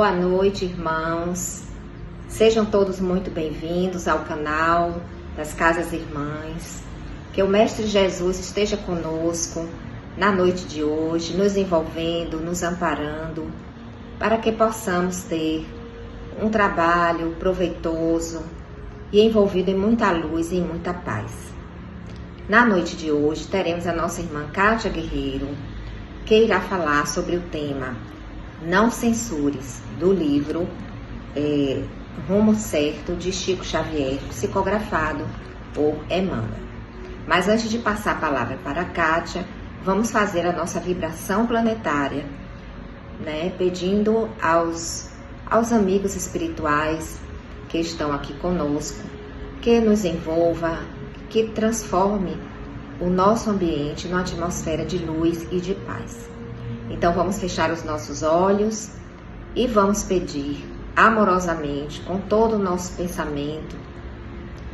Boa noite, irmãos. Sejam todos muito bem-vindos ao canal das Casas Irmãs. Que o Mestre Jesus esteja conosco na noite de hoje, nos envolvendo, nos amparando, para que possamos ter um trabalho proveitoso e envolvido em muita luz e em muita paz. Na noite de hoje, teremos a nossa irmã Kátia Guerreiro, que irá falar sobre o tema Não Censures, do livro Rumo Certo, de Chico Xavier, psicografado por Emmanuel. Mas antes de passar a palavra para a Kátia, vamos fazer a nossa vibração planetária, pedindo aos amigos espirituais que estão aqui conosco, que nos envolva, que transforme o nosso ambiente numa atmosfera de luz e de paz. Então vamos fechar os nossos olhos e vamos pedir amorosamente, com todo o nosso pensamento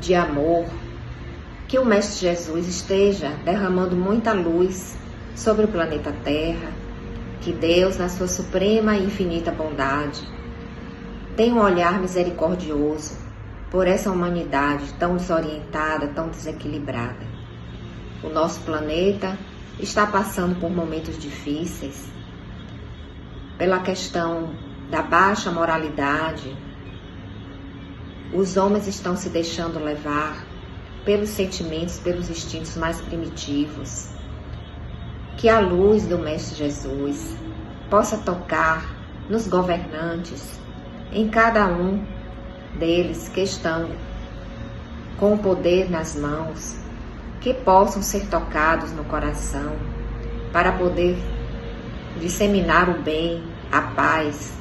de amor, que o Mestre Jesus esteja derramando muita luz sobre o planeta Terra, que Deus, na sua suprema e infinita bondade, tenha um olhar misericordioso por essa humanidade tão desorientada, tão desequilibrada. O nosso planeta está passando por momentos difíceis, pela questão da baixa moralidade. Os homens estão se deixando levar pelos sentimentos, pelos instintos mais primitivos. Que a luz do Mestre Jesus possa tocar nos governantes, em cada um deles que estão com o poder nas mãos, que possam ser tocados no coração para poder disseminar o bem, a paz.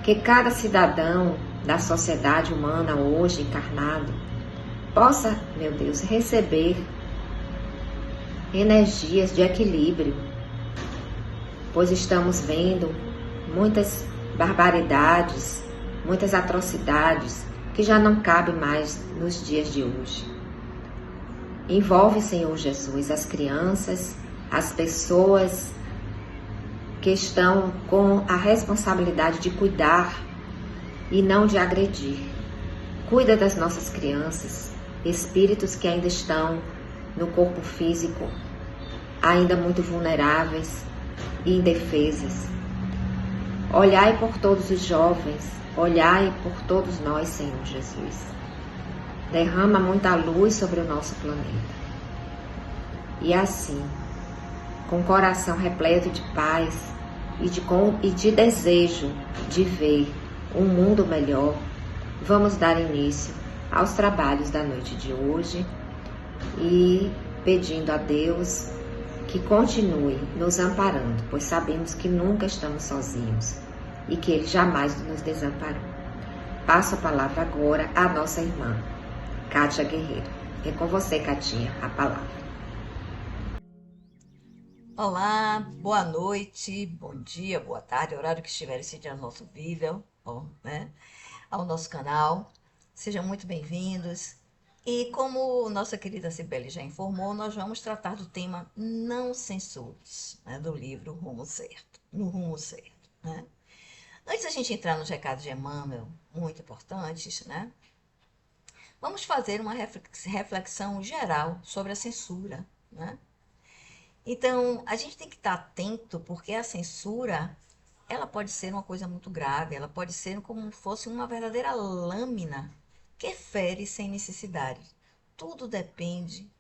Que cada cidadão da sociedade humana hoje encarnado possa, meu Deus, receber energias de equilíbrio, pois estamos vendo muitas barbaridades, muitas atrocidades que já não cabem mais nos dias de hoje. Envolve, Senhor Jesus, as crianças, as pessoas que estão com a responsabilidade de cuidar e não de agredir. Cuida das nossas crianças, espíritos que ainda estão no corpo físico, ainda muito vulneráveis e indefesas. Olhai por todos os jovens, olhai por todos nós, Senhor Jesus. Derrama muita luz sobre o nosso planeta. E assim, com o coração repleto de paz e de desejo de ver um mundo melhor, vamos dar início aos trabalhos da noite de hoje e pedindo a Deus que continue nos amparando, pois sabemos que nunca estamos sozinhos e que Ele jamais nos desamparou. Passo a palavra agora à nossa irmã Kátia Guerreiro. É com você, Katinha, a palavra. Olá, boa noite, bom dia, boa tarde, horário que estiver assistindo ao nosso vídeo, ao nosso canal. Sejam muito bem-vindos. E como nossa querida Cibele já informou, nós vamos tratar do tema Não Censures, do livro Rumo Certo, no Rumo Certo. Antes da gente entrar nos recados de Emmanuel, muito importantes, vamos fazer uma reflexão geral sobre a censura, Então, a gente tem que estar atento, porque a censura, ela pode ser uma coisa muito grave, ela pode ser como se fosse uma verdadeira lâmina que fere sem necessidade. Tudo depende,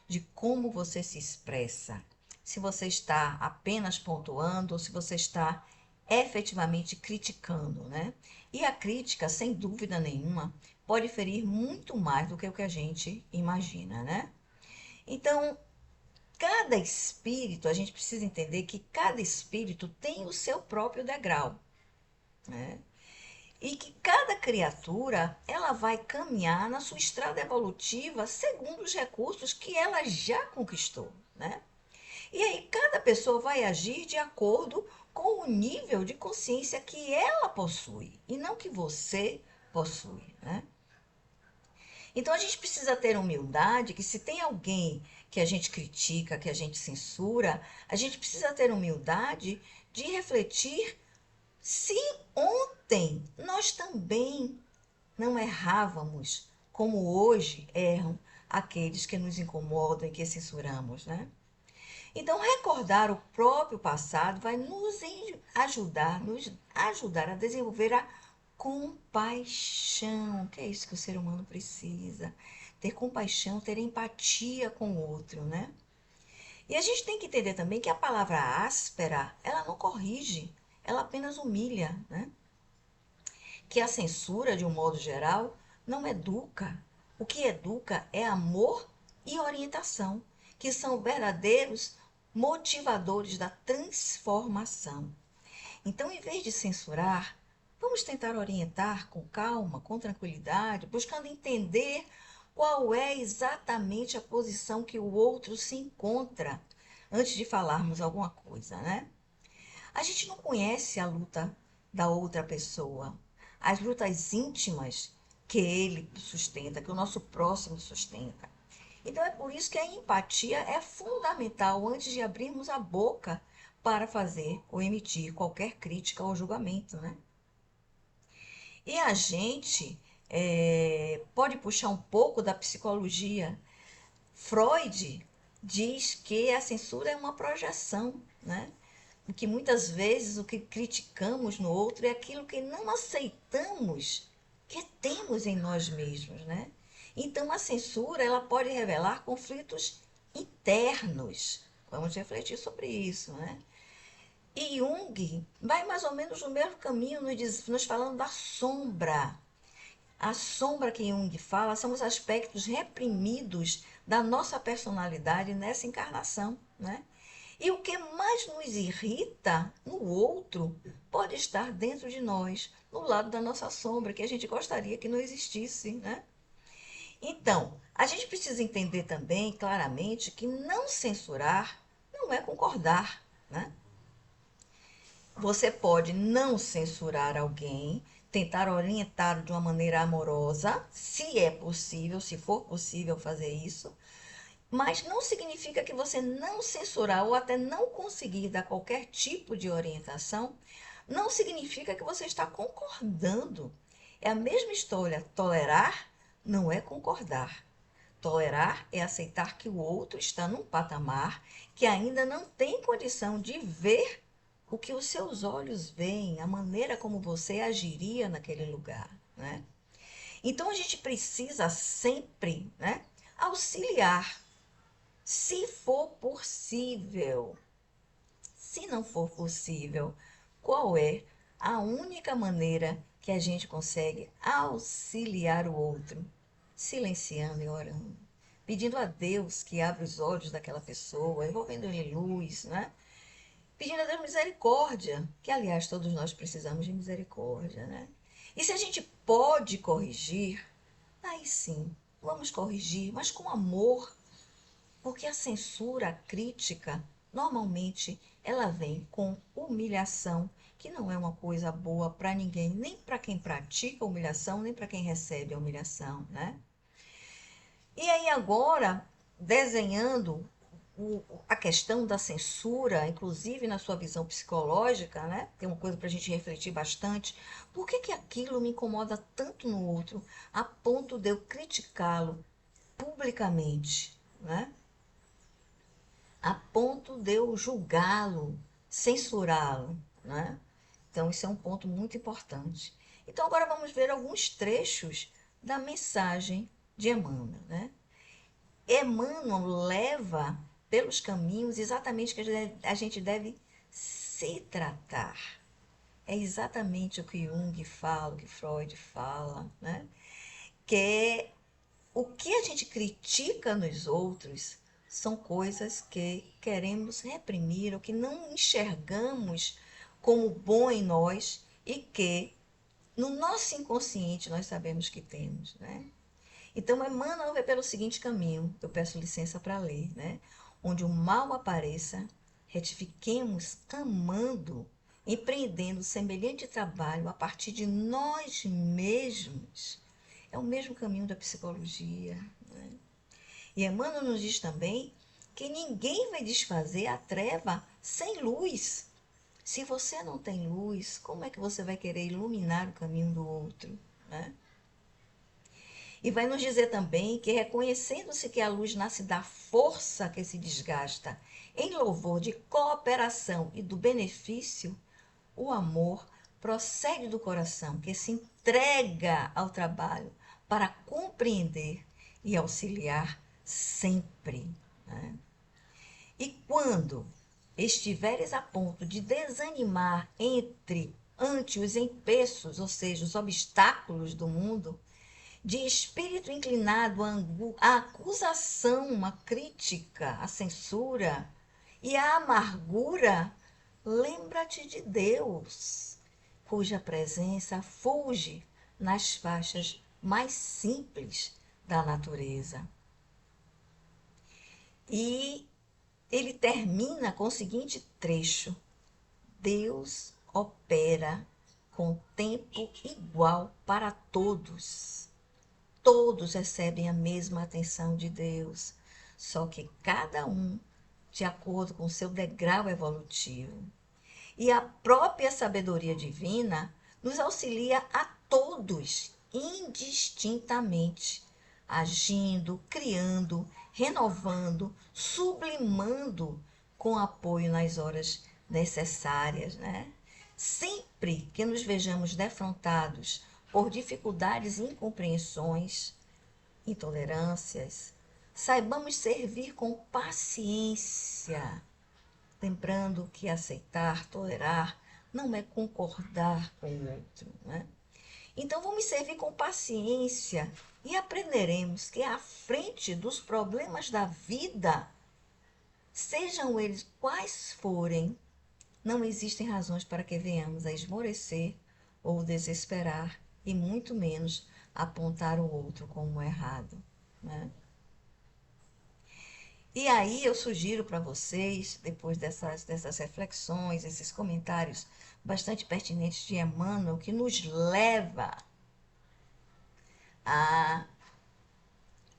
de como você se expressa. Se você está apenas pontuando ou se você está efetivamente criticando, E a crítica, sem dúvida nenhuma, pode ferir muito mais do que o que a gente imagina, Então, cada espírito, a gente precisa entender que cada espírito tem o seu próprio degrau, E que cada criatura, ela vai caminhar na sua estrada evolutiva segundo os recursos que ela já conquistou, E aí cada pessoa vai agir de acordo com o nível de consciência que ela possui e não que você possui, Então a gente precisa ter humildade que se tem alguém que a gente critica, que a gente censura, a gente precisa ter humildade de refletir Se ontem nós também não errávamos, como hoje erram aqueles que nos incomodam e que censuramos, né? Então, recordar o próprio passado vai nos ajudar a desenvolver a compaixão, que é isso que o ser humano precisa. Ter compaixão, ter empatia com o outro, né? E a gente tem que entender também que a palavra áspera, ela não corrige, ela apenas humilha, né? Que a censura, de um modo geral, não educa. O que educa é amor e orientação, que são verdadeiros motivadores da transformação. Então, em vez de censurar, vamos tentar orientar com calma, com tranquilidade, buscando entender qual é exatamente a posição que o outro se encontra antes de falarmos alguma coisa, né? A gente não conhece a luta da outra pessoa, as lutas íntimas que ele sustenta, que o nosso próximo sustenta. Então é por isso que a empatia é fundamental antes de abrirmos a boca para fazer ou emitir qualquer crítica ou julgamento, né? E a gente pode puxar um pouco da psicologia. Freud diz que a censura é uma projeção, né? Que muitas vezes o que criticamos no outro é aquilo que não aceitamos que temos em nós mesmos, né? Então a censura ela pode revelar conflitos internos. Vamos refletir sobre isso, né? E Jung vai mais ou menos no mesmo caminho, nos falando da sombra. A sombra que Jung fala são os aspectos reprimidos da nossa personalidade nessa encarnação, né? E o que mais nos irrita no outro pode estar dentro de nós, no lado da nossa sombra, que a gente gostaria que não existisse, né? Então, a gente precisa entender também claramente que não censurar não é concordar, né? Você pode não censurar alguém, tentar orientar de uma maneira amorosa, se é possível, se for possível fazer isso, mas não significa que você não censurar ou até não conseguir dar qualquer tipo de orientação, não significa que você está concordando. É a mesma história. Tolerar não é concordar. Tolerar é aceitar que o outro está num patamar que ainda não tem condição de ver o que os seus olhos veem, a maneira como você agiria naquele lugar, né? Então a gente precisa sempre, né, auxiliar, se for possível. Se não for possível, qual é a única maneira que a gente consegue auxiliar o outro? Silenciando e orando. Pedindo a Deus que abra os olhos daquela pessoa, envolvendo-lhe luz, né? Pedindo a Deus misericórdia, que aliás todos nós precisamos de misericórdia, né? E se a gente pode corrigir, aí sim, vamos corrigir, mas com amor, porque a censura, a crítica, normalmente ela vem com humilhação, que não é uma coisa boa para ninguém, nem para quem pratica a humilhação, nem para quem recebe a humilhação, né? E aí agora, desenhando a questão da censura, inclusive na sua visão psicológica, né? Tem uma coisa para a gente refletir bastante. Por que aquilo me incomoda tanto no outro, a ponto de eu criticá-lo publicamente, né? A ponto de eu julgá-lo, censurá-lo, né? Então, isso é um ponto muito importante. Então, agora vamos ver alguns trechos da mensagem de Emmanuel, né? Emmanuel leva pelos caminhos exatamente que a gente deve se tratar. É exatamente o que Jung fala, o que Freud fala, né? Que é o que a gente critica nos outros são coisas que queremos reprimir ou que não enxergamos como bom em nós e que no nosso inconsciente nós sabemos que temos, né? Então, Emmanuel vai pelo seguinte caminho, eu peço licença para ler, né? Onde o mal apareça, retifiquemos amando, empreendendo semelhante trabalho a partir de nós mesmos. É o mesmo caminho da psicologia, né? E Emmanuel nos diz também que ninguém vai desfazer a treva sem luz. Se você não tem luz, como é que você vai querer iluminar o caminho do outro, né? E vai nos dizer também que, reconhecendo-se que a luz nasce da força que se desgasta em louvor de cooperação e do benefício, o amor procede do coração que se entrega ao trabalho para compreender e auxiliar sempre, né? E quando estiveres a ponto de desanimar ante os empeços, ou seja, os obstáculos do mundo, de espírito inclinado à acusação, à crítica, à censura e à amargura, lembra-te de Deus, cuja presença fulge nas faixas mais simples da natureza. E ele termina com o seguinte trecho: Deus opera com tempo igual para todos. Todos recebem a mesma atenção de Deus, só que cada um de acordo com o seu degrau evolutivo. E a própria sabedoria divina nos auxilia a todos, indistintamente, agindo, criando, renovando, sublimando com apoio nas horas necessárias, né? Sempre que nos vejamos defrontados por dificuldades e incompreensões, intolerâncias, saibamos servir com paciência, lembrando que aceitar, tolerar, não é concordar com o outro, né? Então vamos servir com paciência e aprenderemos que à frente dos problemas da vida, sejam eles quais forem, não existem razões para que venhamos a esmorecer ou desesperar e muito menos apontar o outro como errado, né? E aí eu sugiro para vocês, depois dessas reflexões, esses comentários bastante pertinentes de Emmanuel, que nos leva a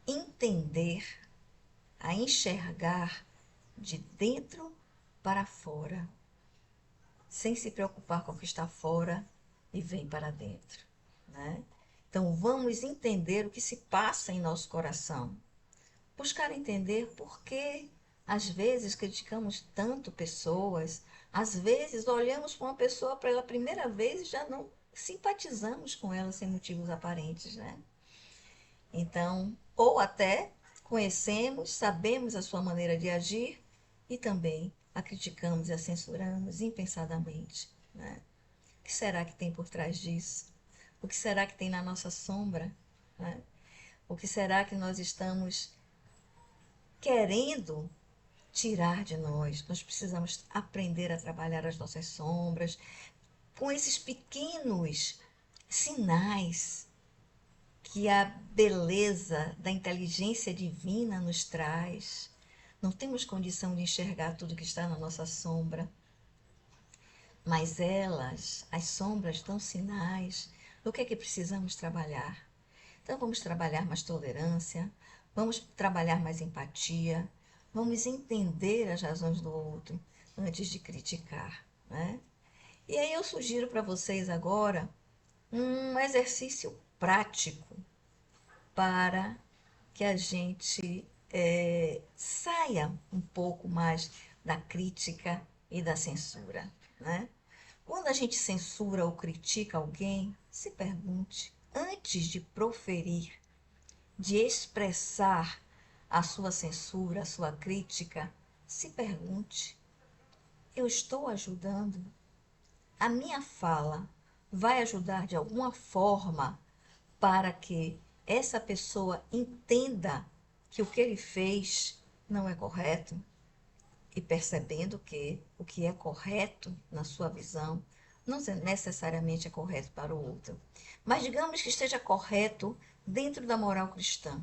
entender, a enxergar de dentro para fora, sem se preocupar com o que está fora e vem para dentro, né? Então vamos entender o que se passa em nosso coração. Buscar entender por que às vezes criticamos tanto pessoas, às vezes olhamos para uma pessoa pela primeira vez e já não simpatizamos com ela sem motivos aparentes, né? Então, ou até conhecemos, sabemos a sua maneira de agir e também a criticamos e a censuramos impensadamente, né? O que será que tem por trás disso? O que será que tem na nossa sombra, né? O que será que nós estamos querendo tirar de nós? Nós precisamos aprender a trabalhar as nossas sombras com esses pequenos sinais que a beleza da inteligência divina nos traz. Não temos condição de enxergar tudo que está na nossa sombra, mas elas, as sombras, dão sinais do que é que precisamos trabalhar. Então vamos trabalhar mais tolerância, vamos trabalhar mais empatia, vamos entender as razões do outro antes de criticar, né? E aí eu sugiro para vocês agora um exercício prático para que a gente saia um pouco mais da crítica e da censura, né? Quando a gente censura ou critica alguém, se pergunte, antes de proferir, de expressar a sua censura, a sua crítica, se pergunte: eu estou ajudando? A minha fala vai ajudar de alguma forma para que essa pessoa entenda que o que ele fez não é correto? E percebendo que o que é correto na sua visão não necessariamente é correto para o outro. Mas digamos que esteja correto dentro da moral cristã.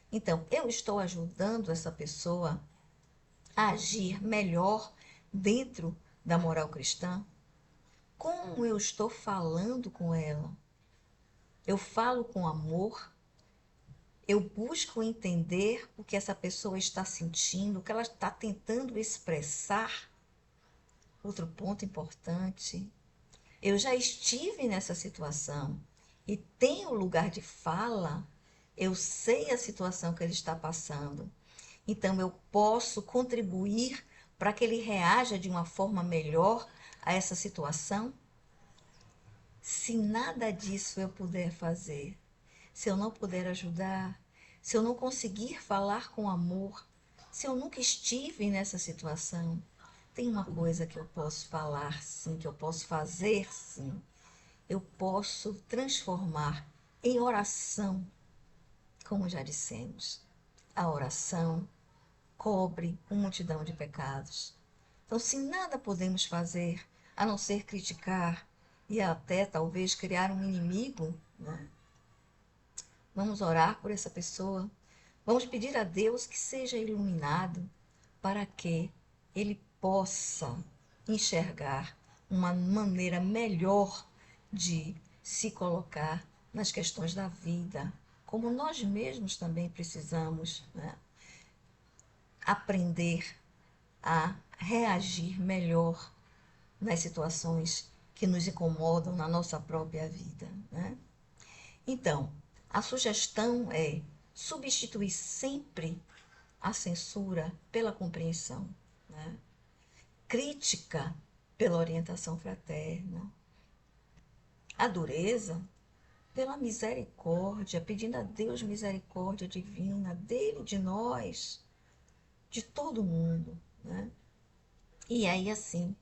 Então, eu estou ajudando essa pessoa a agir melhor dentro da moral cristã? Como eu estou falando com ela? Eu falo com amor? Eu busco entender o que essa pessoa está sentindo, o que ela está tentando expressar? outro ponto importante, eu já estive nessa situação e tenho lugar de fala, eu sei a situação que ele está passando. Então, eu posso contribuir para que ele reaja de uma forma melhor a essa situação? Se nada disso eu puder fazer, se eu não puder ajudar, se eu não conseguir falar com amor, se eu nunca estive nessa situação, tem uma coisa que eu posso falar sim, que eu posso fazer sim. Eu posso transformar em oração, como já dissemos. A oração cobre uma multidão de pecados. Então, se nada podemos fazer a não ser criticar e até talvez criar um inimigo, né? Vamos orar por essa pessoa. Vamos pedir a Deus que seja iluminado para que ele possa enxergar uma maneira melhor de se colocar nas questões da vida, como nós mesmos também precisamos, né, aprender a reagir melhor nas situações que nos incomodam na nossa própria vida, né? Então, a sugestão é substituir sempre a censura pela compreensão, né? Crítica pela orientação fraterna, a dureza pela misericórdia, pedindo a Deus misericórdia divina dele, de nós, de todo mundo, né? E aí assim,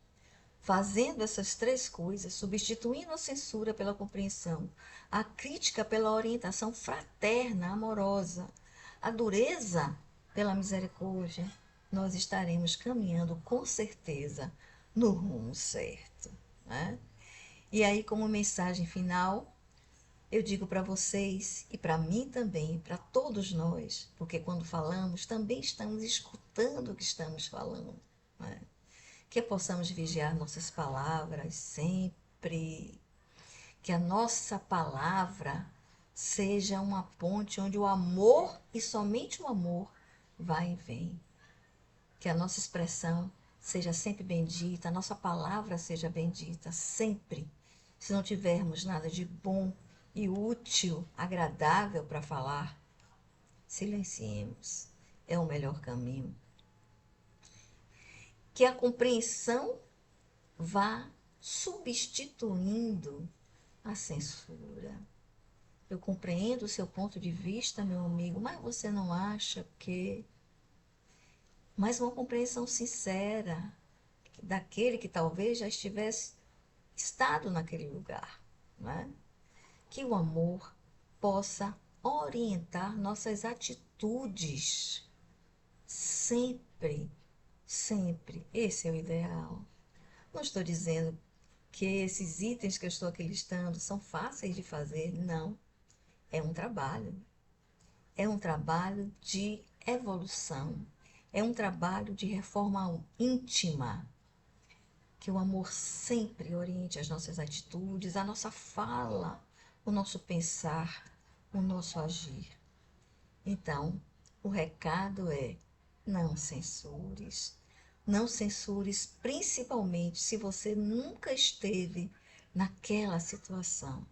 fazendo essas três coisas, substituindo a censura pela compreensão, a crítica pela orientação fraterna, amorosa, a dureza pela misericórdia, nós estaremos caminhando com certeza no rumo certo, né? E aí, como mensagem final, eu digo para vocês e para mim também, para todos nós, porque quando falamos também estamos escutando o que estamos falando, né? Que possamos vigiar nossas palavras sempre, que a nossa palavra seja uma ponte onde o amor e somente o amor vai e vem. Que a nossa expressão seja sempre bendita, a nossa palavra seja bendita sempre. Se não tivermos nada de bom e útil, agradável para falar, silenciemos. É o melhor caminho. Que a compreensão vá substituindo a censura. Eu compreendo o seu ponto de vista, meu amigo, mas você não acha que... Mas uma compreensão sincera daquele que talvez já estivesse estado naquele lugar, né? Que o amor possa orientar nossas atitudes sempre, sempre. Esse é o ideal. Não estou dizendo que esses itens que eu estou aqui listando são fáceis de fazer, não. É um trabalho. É um trabalho de evolução. É um trabalho de reforma íntima. Que o amor sempre oriente as nossas atitudes, a nossa fala, o nosso pensar, o nosso agir. Então, o recado é: não censures. Não censures, principalmente se você nunca esteve naquela situação.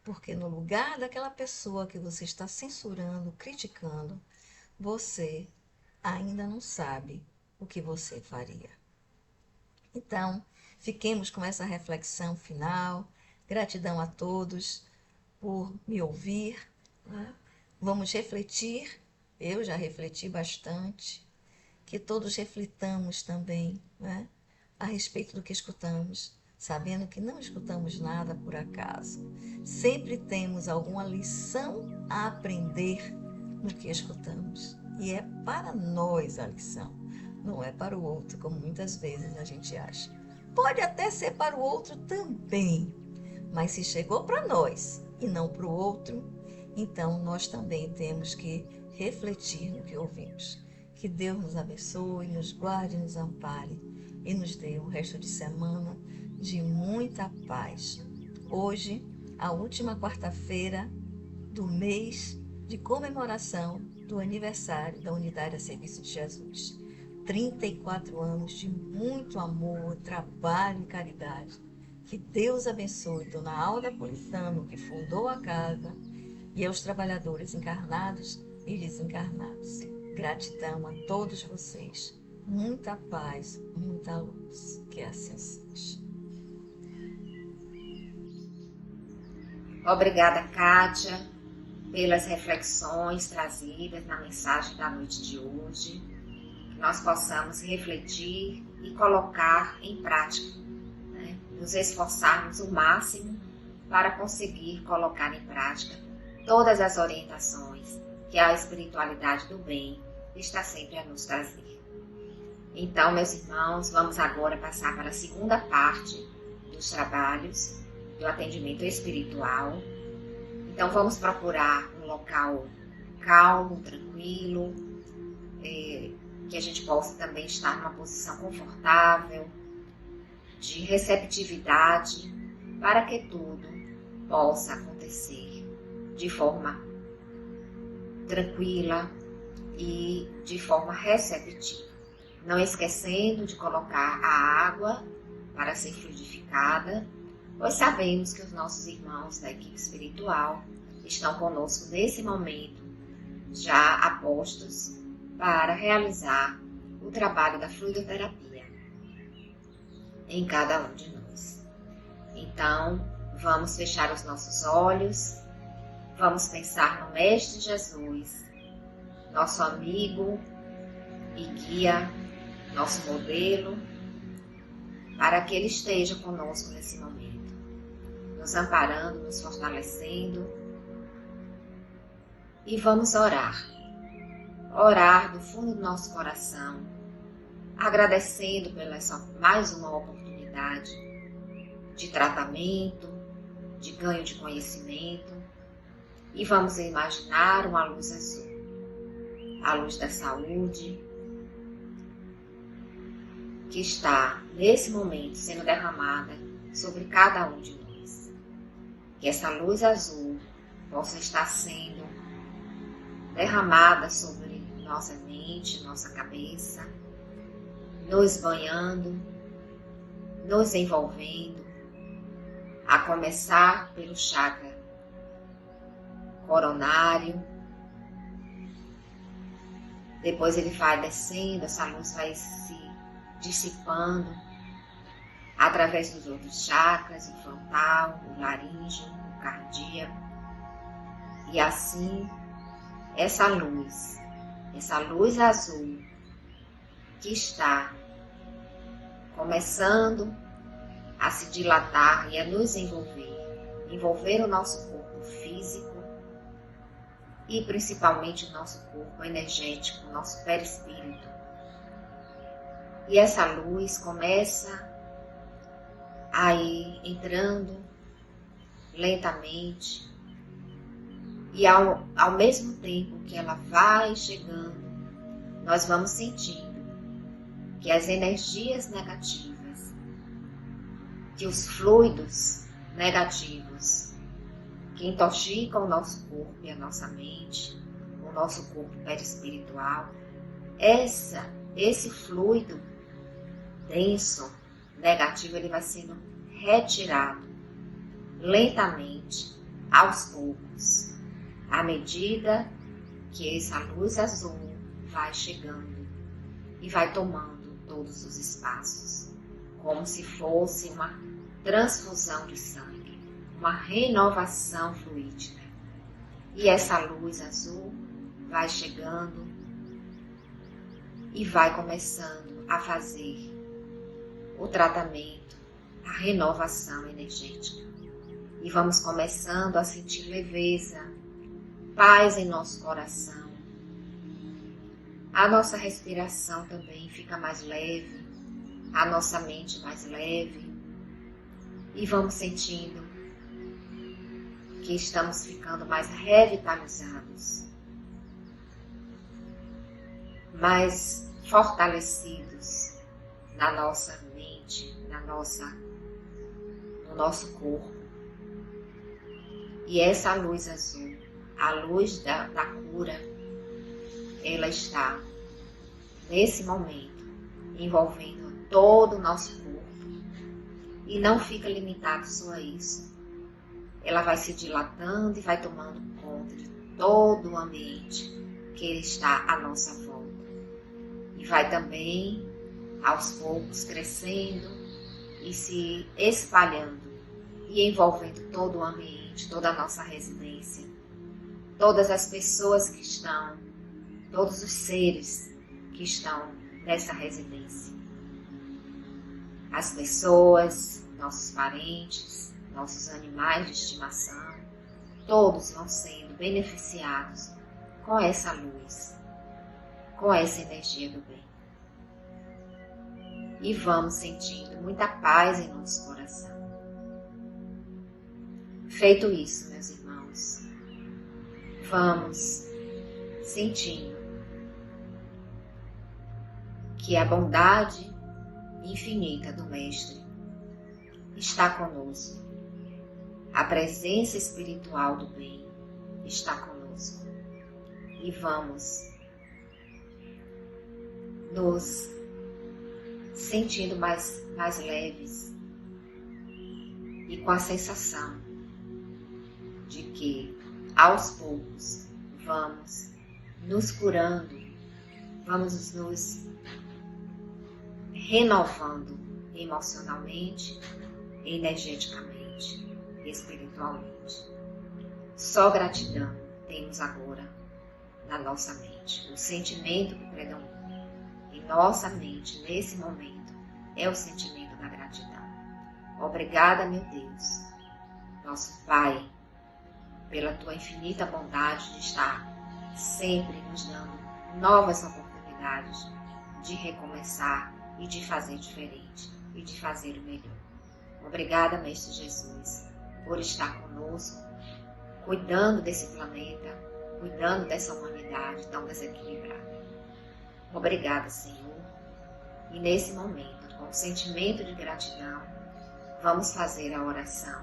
Porque no lugar daquela pessoa que você está censurando, criticando, você ainda não sabe o que você faria. Então, fiquemos com essa reflexão final. Gratidão a todos por me ouvir, né? Vamos refletir. Eu já refleti bastante. Que todos reflitamos também, né, a respeito do que escutamos, sabendo que não escutamos nada por acaso. Sempre temos alguma lição a aprender no que escutamos. E é para nós a lição, não é para o outro, como muitas vezes a gente acha. Pode até ser para o outro também, mas se chegou para nós e não para o outro, então nós também temos que refletir no que ouvimos. Que Deus nos abençoe, nos guarde, nos ampare e nos dê um resto de semana de muita paz. Hoje, a última quarta-feira do mês de comemoração do aniversário da Unidade a Serviço de Jesus. 34 anos de muito amor, trabalho e caridade. Que Deus abençoe Dona Alda Politano, que fundou a casa, e aos trabalhadores encarnados e desencarnados. Gratidão a todos vocês. Muita paz, muita luz. Que assim seja. Obrigada, Kátia, pelas reflexões trazidas na mensagem da noite de hoje. Que nós possamos refletir e colocar em prática, né? Nos esforçarmos o máximo para conseguir colocar em prática todas as orientações que a espiritualidade do bem está sempre a nos trazer. Então, meus irmãos, vamos agora passar para a segunda parte dos trabalhos do atendimento espiritual. Então, vamos procurar um local calmo, tranquilo, que a gente possa também estar numa posição confortável, de receptividade, para que tudo possa acontecer de forma tranquila e de forma receptiva. Não esquecendo de colocar a água para ser fluidificada, pois sabemos que os nossos irmãos da equipe espiritual estão conosco nesse momento, já apostos para realizar o trabalho da fluidoterapia em cada um de nós. Então, vamos fechar os nossos olhos, vamos pensar no Mestre Jesus, nosso amigo e guia, nosso modelo, para que Ele esteja conosco nesse momento, nos amparando, nos fortalecendo. E vamos orar do fundo do nosso coração, agradecendo pela mais uma oportunidade de tratamento, de ganho de conhecimento. E vamos imaginar uma luz azul, a luz da saúde, que está nesse momento sendo derramada sobre cada um de nós. Que essa luz azul possa estar sendo derramada sobre nossa mente, nossa cabeça, nos banhando, nos envolvendo, a começar pelo chakra coronário. Depois ele vai descendo, essa luz vai se dissipando através dos outros chakras, o frontal, o laríngeo, o cardíaco. E assim, essa luz azul que está começando a se dilatar e a nos envolver o nosso corpo físico e principalmente o nosso corpo energético, o nosso perispírito. E essa luz começa a ir entrando lentamente, e ao mesmo tempo que ela vai chegando, nós vamos sentindo que as energias negativas, que os fluidos negativos que intoxicam o nosso corpo e a nossa mente, o nosso corpo perispiritual, esse fluido denso, negativo, ele vai sendo retirado lentamente, aos poucos, à medida que essa luz azul vai chegando e vai tomando todos os espaços, como se fosse uma transfusão de sangue, uma renovação fluídica. E essa luz azul vai chegando e vai começando a fazer o tratamento, a renovação energética. E vamos começando a sentir leveza, paz em nosso coração. A nossa respiração também fica mais leve, a nossa mente mais leve. E vamos sentindo que estamos ficando mais revitalizados, mais fortalecidos na nossa mente, no nosso corpo. E essa luz azul, a luz da cura, ela está nesse momento envolvendo todo o nosso corpo. E não fica limitado só a isso. Ela vai se dilatando e vai tomando conta de todo o ambiente que está à nossa volta. E vai também, aos poucos, crescendo e se espalhando e envolvendo todo o ambiente, toda a nossa residência, todas as pessoas que estão, todos os seres que estão nessa residência. As pessoas, nossos parentes, nossos animais de estimação, todos vão sendo beneficiados com essa luz, com essa energia do bem. E vamos sentindo muita paz em nosso coração. Feito isso, meus irmãos, vamos sentindo que a bondade infinita do Mestre está conosco. A presença espiritual do bem está conosco. E vamos nos sentindo mais leves e com a sensação de que aos poucos vamos nos curando, vamos nos renovando emocionalmente, energeticamente, espiritualmente. Só gratidão temos agora na nossa mente. O sentimento que predomina em nossa mente nesse momento é o sentimento da gratidão. Obrigada, meu Deus, nosso Pai, pela tua infinita bondade de estar sempre nos dando novas oportunidades de recomeçar e de fazer diferente e de fazer o melhor. Obrigada, Mestre Jesus, por estar conosco, cuidando desse planeta, cuidando dessa humanidade tão desequilibrada. Obrigada, Senhor. E nesse momento, com o sentimento de gratidão, vamos fazer a oração,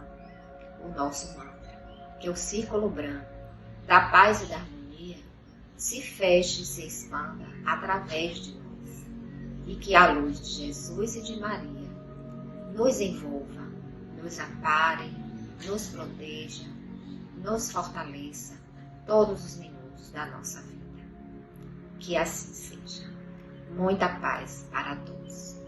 o nosso mantra, que o círculo branco da paz e da harmonia se feche e se expanda através de nós. E que a luz de Jesus e de Maria nos envolva, nos ampare, nos proteja, nos fortaleça todos os minutos da nossa vida. Que assim seja. Muita paz para todos.